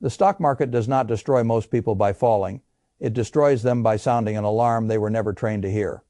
The stock market does not destroy most people by falling. It destroys them by sounding an alarm they were never trained to hear.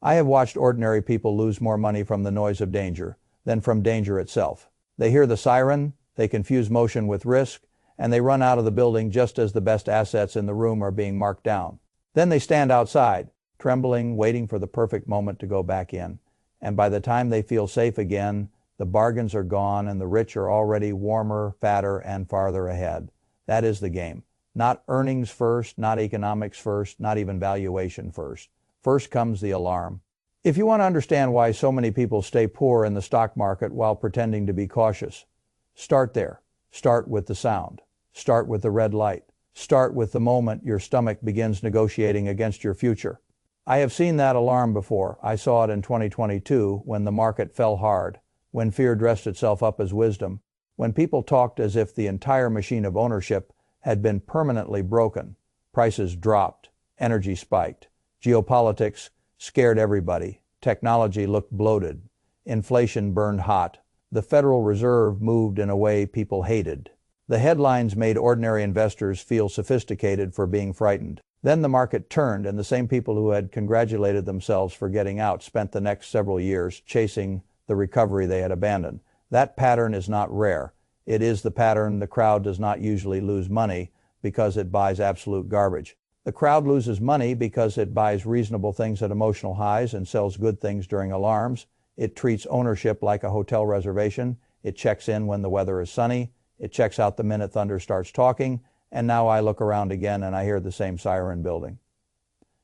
I have watched ordinary people lose more money from the noise of danger than from danger itself. They hear the siren, they confuse motion with risk, and they run out of the building just as the best assets in the room are being marked down. Then they stand outside, trembling, waiting for the perfect moment to go back in. And by the time they feel safe again, the bargains are gone and the rich are already warmer, fatter, and farther ahead. That is the game. Not earnings first, not economics first, not even valuation first. First comes the alarm. If you want to understand why so many people stay poor in the stock market while pretending to be cautious, start there. Start with the sound. Start with the red light. Start with the moment your stomach begins negotiating against your future. I have seen that alarm before. I saw it in 2022 when the market fell hard, when fear dressed itself up as wisdom, when people talked as if the entire machine of ownership had been permanently broken. Prices dropped, energy spiked, geopolitics scared everybody, technology looked bloated, inflation burned hot, the Federal Reserve moved in a way people hated. The headlines made ordinary investors feel sophisticated for being frightened. Then the market turned, and the same people who had congratulated themselves for getting out spent the next several years chasing the recovery they had abandoned. That pattern is not rare. It is the pattern the crowd does not usually lose money because it buys absolute garbage. The crowd loses money because it buys reasonable things at emotional highs and sells good things during alarms. It treats ownership like a hotel reservation. It checks in when the weather is sunny. It checks out the minute thunder starts talking. And now I look around again and I hear the same siren building.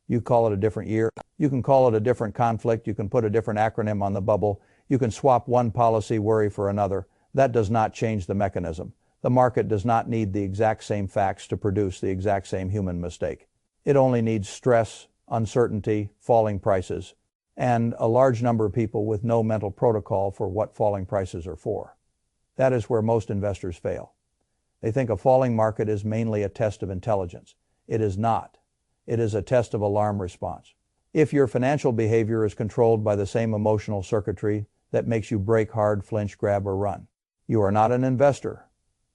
You call it a different year. You can call it a different conflict. You can put a different acronym on the bubble. You can swap one policy worry for another. That does not change the mechanism. The market does not need the exact same facts to produce the exact same human mistake. It only needs stress, uncertainty, falling prices, and a large number of people with no mental protocol for what falling prices are for. That is where most investors fail. They think a falling market is mainly a test of intelligence. It is not. It is a test of alarm response. If your financial behavior is controlled by the same emotional circuitry that makes you break hard, flinch, grab, or run, you are not an investor.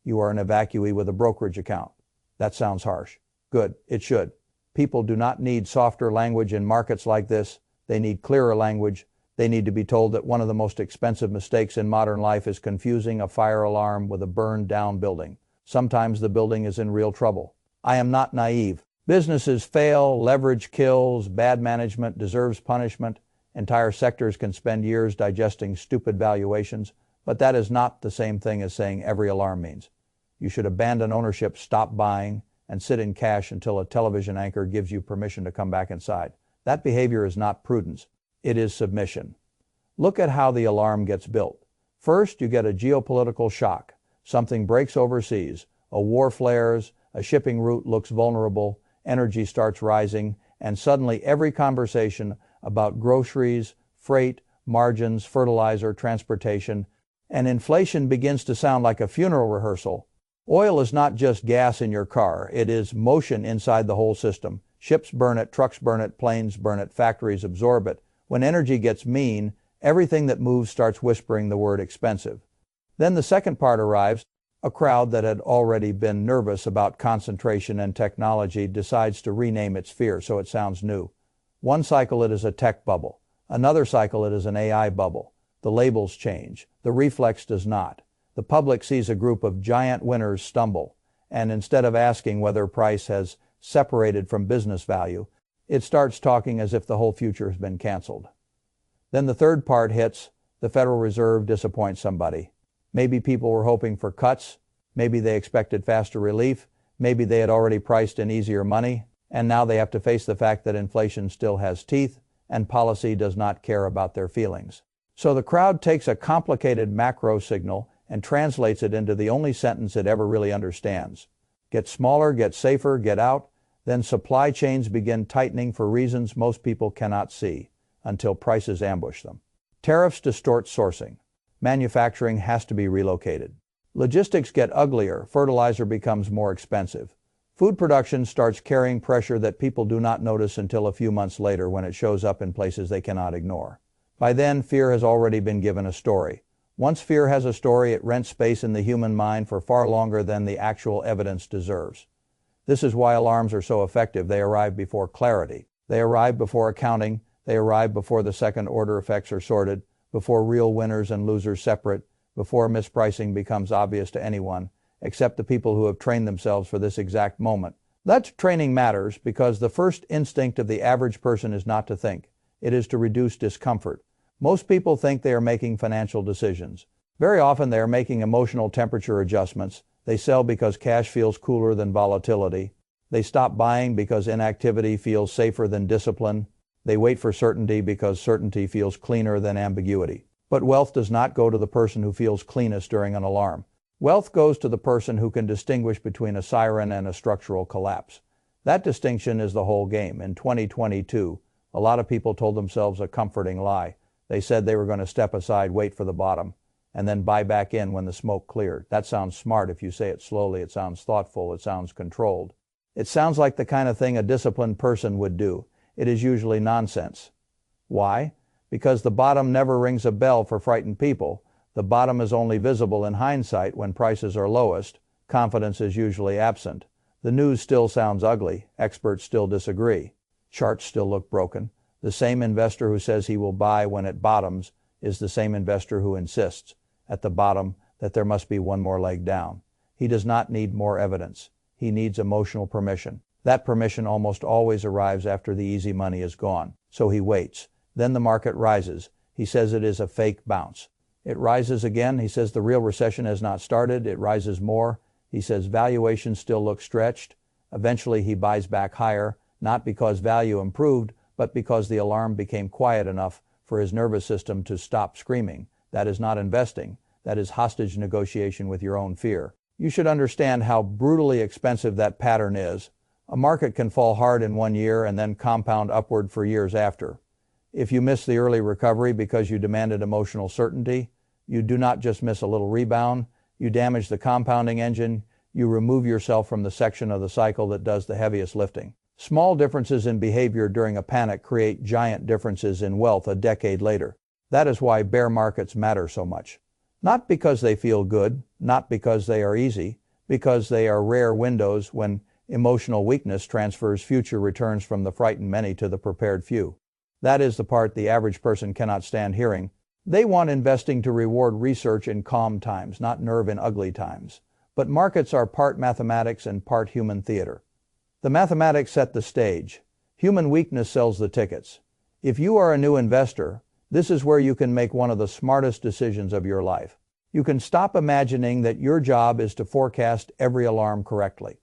You are an evacuee with a brokerage account. That sounds harsh. Good, it should. People do not need softer language in markets like this. They need clearer language. They need to be told that one of the most expensive mistakes in modern life is confusing a fire alarm with a burned down building. Sometimes the building is in real trouble. I am not naive. Businesses fail, leverage kills, bad management deserves punishment. Entire sectors can spend years digesting stupid valuations, but that is not the same thing as saying every alarm means. You should abandon ownership, stop buying, and sit in cash until a television anchor gives you permission to come back inside. That behavior is not prudence. It is submission. Look at how the alarm gets built. First, you get a geopolitical shock. Something breaks overseas. A war flares, a shipping route looks vulnerable, energy starts rising, and suddenly every conversation about groceries, freight, margins, fertilizer, transportation, and inflation begins to sound like a funeral rehearsal. Oil is not just gas in your car. It is motion inside the whole system. Ships burn it, trucks burn it, planes burn it, factories absorb it. When energy gets mean, everything that moves starts whispering the word expensive. Then the second part arrives. A crowd that had already been nervous about concentration and technology decides to rename its fear so it sounds new. One cycle it is a tech bubble. Another cycle it is an AI bubble. The labels change. The reflex does not. The public sees a group of giant winners stumble, and instead of asking whether price has separated from business value, it starts talking as if the whole future has been canceled. Then the third part hits. The Federal Reserve disappoints somebody. Maybe people were hoping for cuts. Maybe they expected faster relief. Maybe they had already priced in easier money, and now they have to face the fact that inflation still has teeth, and policy does not care about their feelings. So the crowd takes a complicated macro signal and translates it into the only sentence it ever really understands. Get smaller, get safer, get out. Then supply chains begin tightening for reasons most people cannot see, until prices ambush them. Tariffs distort sourcing. Manufacturing has to be relocated. Logistics get uglier. Fertilizer becomes more expensive. Food production starts carrying pressure that people do not notice until a few months later when it shows up in places they cannot ignore. By then, fear has already been given a story. Once fear has a story, it rents space in the human mind for far longer than the actual evidence deserves. This is why alarms are so effective. They arrive before clarity. They arrive before accounting. They arrive before the second-order effects are sorted, before real winners and losers separate, before mispricing becomes obvious to anyone, except the people who have trained themselves for this exact moment. That training matters because the first instinct of the average person is not to think. It is to reduce discomfort. Most people think they are making financial decisions. Very often they are making emotional temperature adjustments. They sell because cash feels cooler than volatility. They stop buying because inactivity feels safer than discipline. They wait for certainty because certainty feels cleaner than ambiguity. But wealth does not go to the person who feels cleanest during an alarm. Wealth goes to the person who can distinguish between a siren and a structural collapse. That distinction is the whole game. In 2022, a lot of people told themselves a comforting lie. They said they were going to step aside, wait for the bottom, and then buy back in when the smoke cleared. That sounds smart if you say it slowly. It sounds thoughtful. It sounds controlled. It sounds like the kind of thing a disciplined person would do. It is usually nonsense. Why? Because the bottom never rings a bell for frightened people. The bottom is only visible in hindsight when prices are lowest. Confidence is usually absent. The news still sounds ugly. Experts still disagree. Charts still look broken. The same investor who says he will buy when it bottoms is the same investor who insists, at the bottom, that there must be one more leg down. He does not need more evidence. He needs emotional permission. That permission almost always arrives after the easy money is gone. So he waits. Then the market rises. He says it is a fake bounce. It rises again. He says the real recession has not started. It rises more. He says valuations still look stretched. Eventually he buys back higher, not because value improved, but because the alarm became quiet enough for his nervous system to stop screaming. That is not investing. That is hostage negotiation with your own fear. You should understand how brutally expensive that pattern is. A market can fall hard in 1 year and then compound upward for years after. If you miss the early recovery because you demanded emotional certainty, you do not just miss a little rebound, you damage the compounding engine, you remove yourself from the section of the cycle that does the heaviest lifting. Small differences in behavior during a panic create giant differences in wealth a decade later. That is why bear markets matter so much. Not because they feel good, not because they are easy, because they are rare windows when emotional weakness transfers future returns from the frightened many to the prepared few. That is the part the average person cannot stand hearing. They want investing to reward research in calm times, not nerve in ugly times. But markets are part mathematics and part human theater. The mathematics set the stage. Human weakness sells the tickets. If you are a new investor, this is where you can make one of the smartest decisions of your life. You can stop imagining that your job is to forecast every alarm correctly.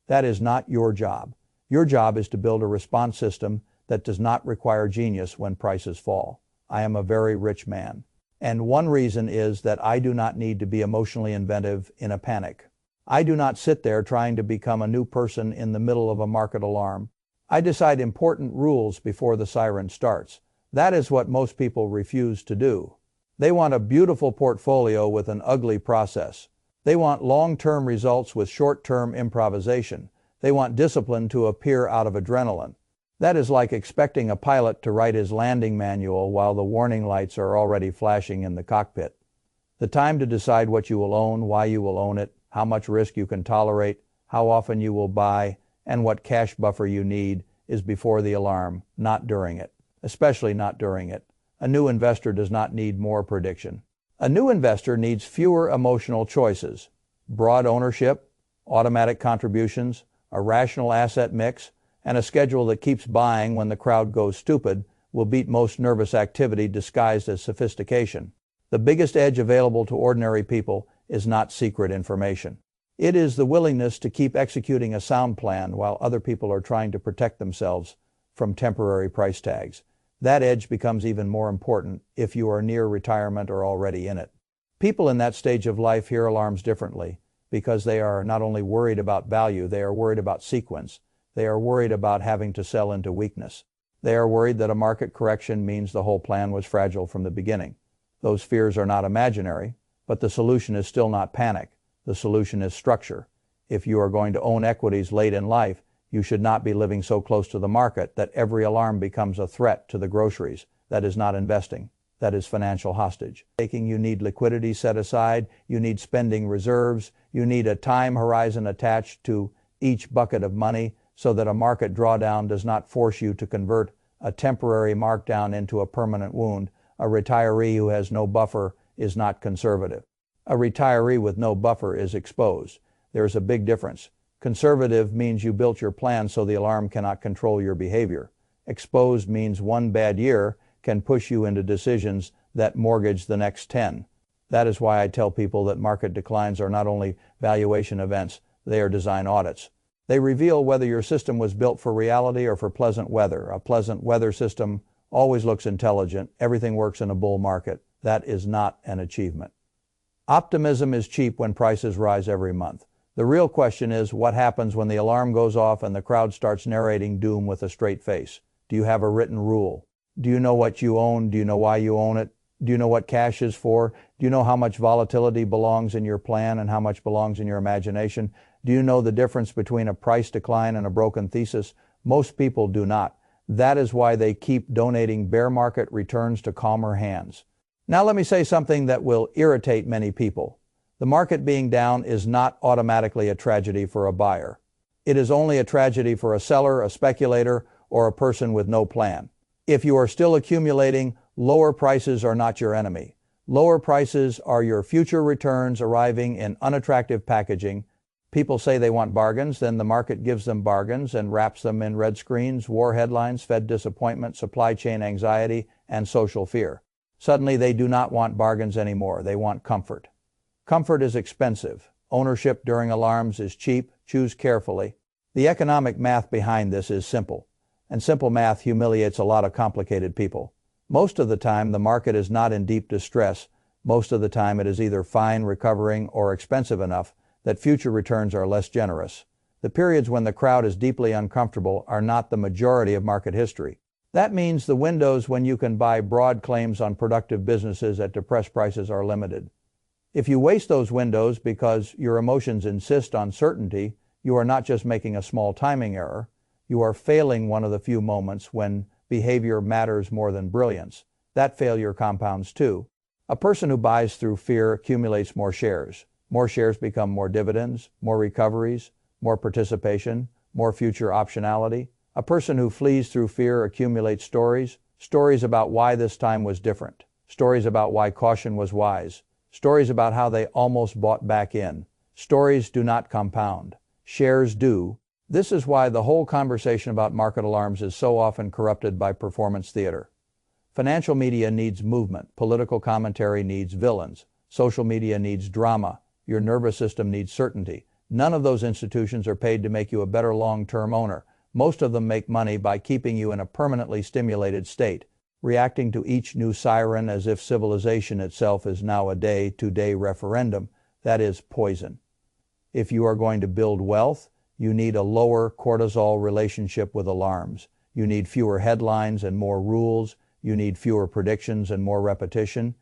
That is not your job. Your job is to build a response system that does not require genius when prices fall. I am a very rich man. And one reason is that I do not need to be emotionally inventive in a panic. I do not sit there trying to become a new person in the middle of a market alarm. I decide important rules before the siren starts. That is what most people refuse to do. They want a beautiful portfolio with an ugly process. They want long-term results with short-term improvisation. They want discipline to appear out of adrenaline. That is like expecting a pilot to write his landing manual while the warning lights are already flashing in the cockpit. The time to decide what you will own, why you will own it, how much risk you can tolerate, how often you will buy, and what cash buffer you need is before the alarm, not during it. Especially not during it. A new investor does not need more prediction. A new investor needs fewer emotional choices, broad ownership, automatic contributions, a rational asset mix, and a schedule that keeps buying when the crowd goes stupid will beat most nervous activity disguised as sophistication. The biggest edge available to ordinary people is not secret information. It is the willingness to keep executing a sound plan while other people are trying to protect themselves from temporary price tags. That edge becomes even more important if you are near retirement or already in it. People in that stage of life hear alarms differently because they are not only worried about value, they are worried about sequence. They are worried about having to sell into weakness. They are worried that a market correction means the whole plan was fragile from the beginning. Those fears are not imaginary, but the solution is still not panic. The solution is structure. If you are going to own equities late in life, you should not be living so close to the market that every alarm becomes a threat to the groceries. That is not investing. that is financial hostage. You need liquidity set aside, you need spending reserves, you need a time horizon attached to each bucket of money so that a market drawdown does not force you to convert a temporary markdown into a permanent wound. A retiree who has no buffer is not conservative. A retiree with no buffer is exposed. There's a big difference. Conservative means you built your plan so the alarm cannot control your behavior. Exposed means one bad year can push you into decisions that mortgage the next 10. That is why I tell people that market declines are not only valuation events, they are design audits. They reveal whether your system was built for reality or for pleasant weather. A pleasant weather system always looks intelligent. Everything works in a bull market. That is not an achievement. Optimism is cheap when prices rise every month. The real question is, what happens when the alarm goes off and the crowd starts narrating doom with a straight face? Do you have a written rule? Do you know what you own? Do you know why you own it? Do you know what cash is for? Do you know how much volatility belongs in your plan and how much belongs in your imagination? Do you know the difference between a price decline and a broken thesis? Most people do not. That is why they keep donating bear market returns to calmer hands. Now let me say something that will irritate many people. The market being down is not automatically a tragedy for a buyer. It is only a tragedy for a seller, a speculator, or a person with no plan. If you are still accumulating, lower prices are not your enemy. Lower prices are your future returns arriving in unattractive packaging. People say they want bargains, then the market gives them bargains and wraps them in red screens, war headlines, Fed disappointment, supply chain anxiety, and social fear. Suddenly they do not want bargains anymore. They want comfort. Comfort is expensive. Ownership during alarms is cheap. Choose carefully. The economic math behind this is simple, and simple math humiliates a lot of complicated people. Most of the time, the market is not in deep distress. Most of the time, it is either fine, recovering, or expensive enough that future returns are less generous. The periods when the crowd is deeply uncomfortable are not the majority of market history. That means the windows when you can buy broad claims on productive businesses at depressed prices are limited. If you waste those windows because your emotions insist on certainty, you are not just making a small timing error, you are failing one of the few moments when behavior matters more than brilliance. That failure compounds too. A person who buys through fear accumulates more shares. More shares become more dividends, more recoveries, more participation, more future optionality. A person who flees through fear accumulates stories, stories about why this time was different, stories about why caution was wise, stories about how they almost bought back in. Stories do not compound. Shares do. This is why the whole conversation about market alarms is so often corrupted by performance theater. Financial media needs movement. Political commentary needs villains. Social media needs drama. Your nervous system needs certainty. None of those institutions are paid to make you a better long-term owner. Most of them make money by keeping you in a permanently stimulated state, reacting to each new siren as if civilization itself is now a day-to-day referendum. That is poison. If you are going to build wealth, you need a lower cortisol relationship with alarms. You need fewer headlines and more rules. You need fewer predictions and more repetition.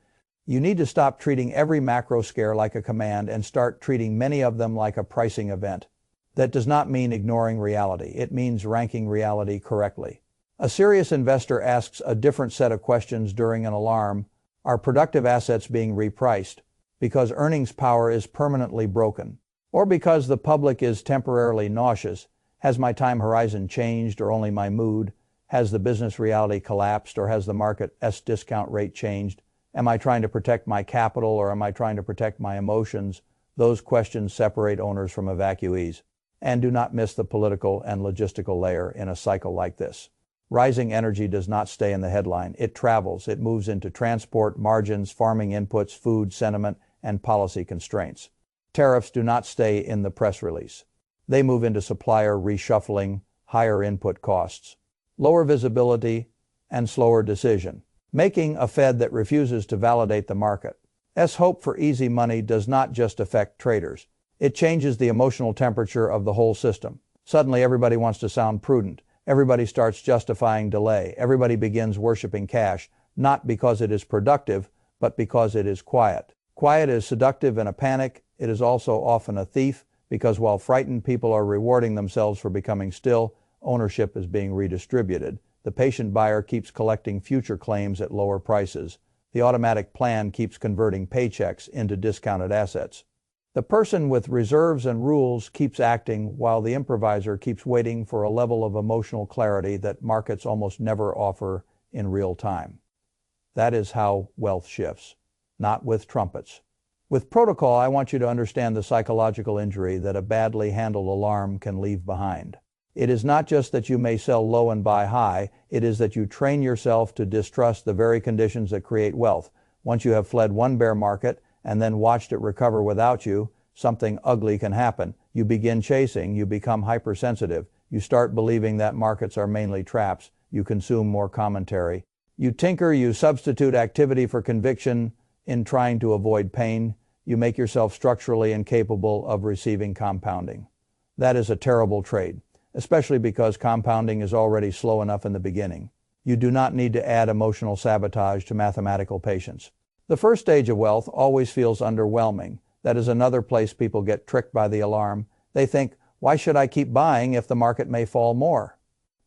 You need to stop treating every macro scare like a command and start treating many of them like a pricing event. That does not mean ignoring reality. It means ranking reality correctly. A serious investor asks a different set of questions during an alarm. Are productive assets being repriced? Because earnings power is permanently broken. Or because the public is temporarily nauseous? Has my time horizon changed or only my mood? Has the business reality collapsed or has the market's discount rate changed? Am I trying to protect my capital or am I trying to protect my emotions? Those questions separate owners from evacuees. And do not miss the political and logistical layer in a cycle like this. Rising energy does not stay in the headline. It travels. It moves into transport, margins, farming inputs, food, sentiment, and policy constraints. Tariffs do not stay in the press release. They move into supplier reshuffling, higher input costs, lower visibility, and slower decision, making a Fed that refuses to validate the market. Hope for easy money does not just affect traders. It changes the emotional temperature of the whole system. Suddenly everybody wants to sound prudent. Everybody starts justifying delay. Everybody begins worshiping cash, not because it is productive, but because it is quiet. Quiet is seductive in a panic. It is also often a thief, because while frightened people are rewarding themselves for becoming still, ownership is being redistributed. The patient buyer keeps collecting future claims at lower prices. The automatic plan keeps converting paychecks into discounted assets. The person with reserves and rules keeps acting while the improviser keeps waiting for a level of emotional clarity that markets almost never offer in real time. That is how wealth shifts, not with trumpets. With protocol, I want you to understand the psychological injury that a badly handled alarm can leave behind. It is not just that you may sell low and buy high, it is that you train yourself to distrust the very conditions that create wealth. Once you have fled one bear market and then watched it recover without you, something ugly can happen. You begin chasing, you become hypersensitive, you start believing that markets are mainly traps, you consume more commentary. You tinker, you substitute activity for conviction in trying to avoid pain. You make yourself structurally incapable of receiving compounding. That is a terrible trade, especially because compounding is already slow enough in the beginning. You do not need to add emotional sabotage to mathematical patience. The first stage of wealth always feels underwhelming. That is another place people get tricked by the alarm. They think, why should I keep buying if the market may fall more?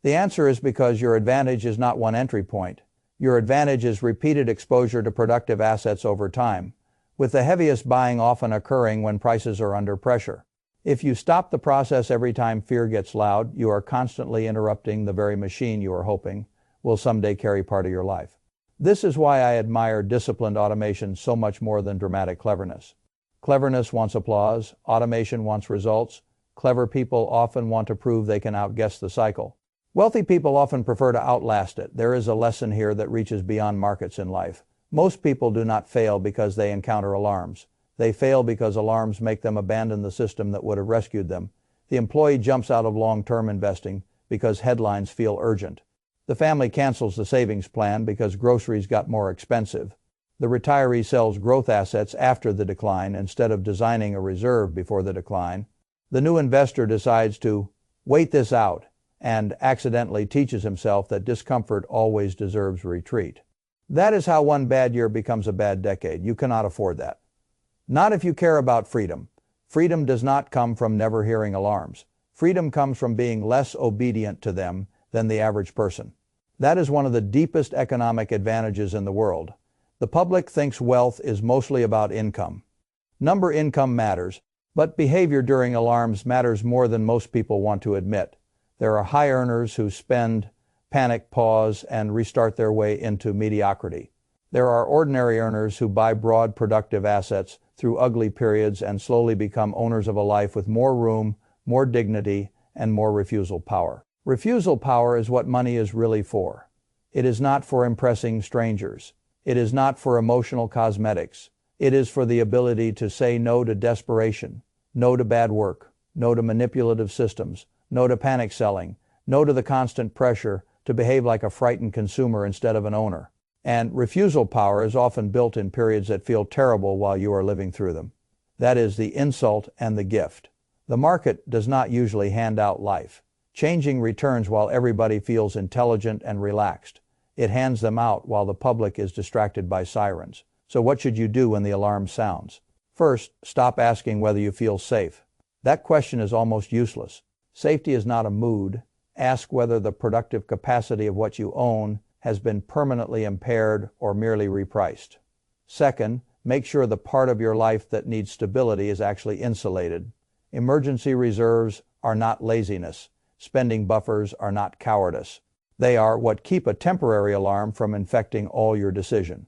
The answer is because your advantage is not one entry point. Your advantage is repeated exposure to productive assets over time, with the heaviest buying often occurring when prices are under pressure. If you stop the process every time fear gets loud, you are constantly interrupting the very machine you are hoping will someday carry part of your life. This is why I admire disciplined automation so much more than dramatic cleverness. Cleverness wants applause, automation wants results. Clever people often want to prove they can outguess the cycle. Wealthy people often prefer to outlast it. There is a lesson here that reaches beyond markets in life. Most people do not fail because they encounter alarms. They fail because alarms make them abandon the system that would have rescued them. The employee jumps out of long-term investing because headlines feel urgent. The family cancels the savings plan because groceries got more expensive. The retiree sells growth assets after the decline instead of designing a reserve before the decline. The new investor decides to wait this out and accidentally teaches himself that discomfort always deserves retreat. That is how one bad year becomes a bad decade. You cannot afford that. Not if you care about freedom. Freedom does not come from never hearing alarms. Freedom comes from being less obedient to them than the average person. That is one of the deepest economic advantages in the world. The public thinks wealth is mostly about income. Income matters, but behavior during alarms matters more than most people want to admit. There are high earners who spend, panic, pause, and restart their way into mediocrity. There are ordinary earners who buy broad productive assets through ugly periods and slowly become owners of a life with more room, more dignity, and more refusal power. Refusal power is what money is really for. It is not for impressing strangers. It is not for emotional cosmetics. It is for the ability to say no to desperation, no to bad work, no to manipulative systems, no to panic selling, no to the constant pressure to behave like a frightened consumer instead of an owner. And refusal power is often built in periods that feel terrible while you are living through them. That is the insult and the gift. The market does not usually hand out life, changing returns while everybody feels intelligent and relaxed. It hands them out while the public is distracted by sirens. So what should you do when the alarm sounds? First, stop asking whether you feel safe. That question is almost useless. Safety is not a mood. Ask whether the productive capacity of what you own has been permanently impaired or merely repriced. Second, make sure the part of your life that needs stability is actually insulated. Emergency reserves are not laziness. Spending buffers are not cowardice. They are what keep a temporary alarm from infecting all your decision.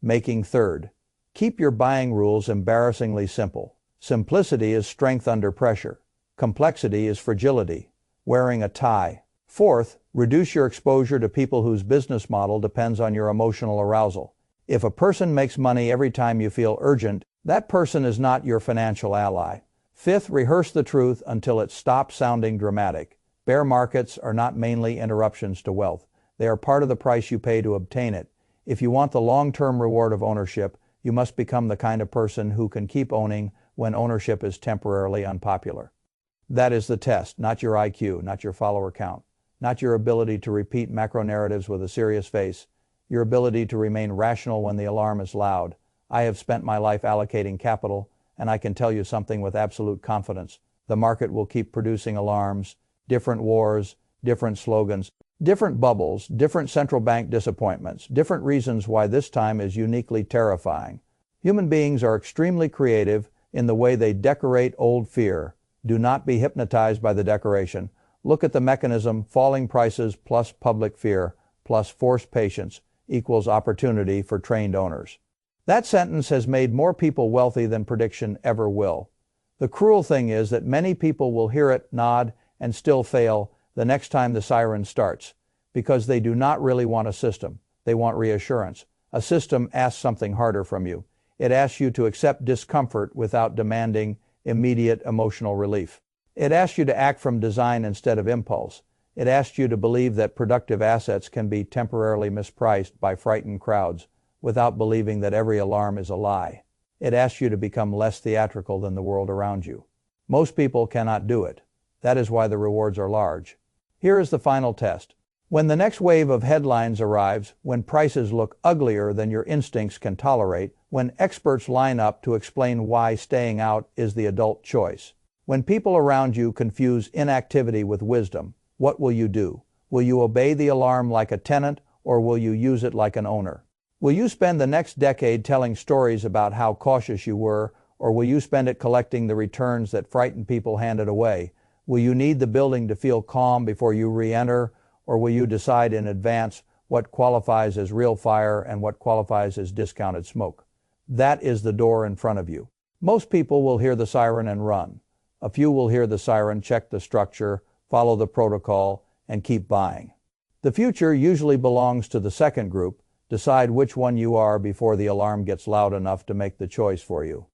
Third, keep your buying rules embarrassingly simple. Simplicity is strength under pressure. Complexity is fragility. Wearing a tie. Fourth, reduce your exposure to people whose business model depends on your emotional arousal. If a person makes money every time you feel urgent, that person is not your financial ally. Fifth, rehearse the truth until it stops sounding dramatic. Bear markets are not mainly interruptions to wealth. They are part of the price you pay to obtain it. If you want the long-term reward of ownership, you must become the kind of person who can keep owning when ownership is temporarily unpopular. That is the test, not your IQ, not your follower count, not your ability to repeat macro narratives with a serious face, your ability to remain rational when the alarm is loud. I have spent my life allocating capital, and I can tell you something with absolute confidence. The market will keep producing alarms, different wars, different slogans, Different bubbles, different central bank disappointments, different reasons why this time is uniquely terrifying. Human beings are extremely creative in the way they decorate old fear. Do not be hypnotized by the decoration. Look at the mechanism: falling prices plus public fear plus forced patience equals opportunity for trained owners. That sentence has made more people wealthy than prediction ever will. The cruel thing is that many people will hear it, nod, and still fail the next time the siren starts, because they do not really want a system. They want reassurance. A system asks something harder from you. It asks you to accept discomfort without demanding immediate emotional relief. It asks you to act from design instead of impulse. It asks you to believe that productive assets can be temporarily mispriced by frightened crowds without believing that every alarm is a lie. It asks you to become less theatrical than the world around you. Most people cannot do it. That is why the rewards are large. Here is the final test. When the next wave of headlines arrives, when prices look uglier than your instincts can tolerate, when experts line up to explain why staying out is the adult choice, when people around you confuse inactivity with wisdom, what will you do? Will you obey the alarm like a tenant, or will you use it like an owner? Will you spend the next decade telling stories about how cautious you were, or will you spend it collecting the returns that frightened people handed away? Will you need the building to feel calm before you re-enter, or will you decide in advance what qualifies as real fire and what qualifies as discounted smoke? That is the door in front of you. Most people will hear the siren and run. A few will hear the siren, check the structure, follow the protocol, and keep buying. The future usually belongs to the second group. Decide which one you are before the alarm gets loud enough to make the choice for you.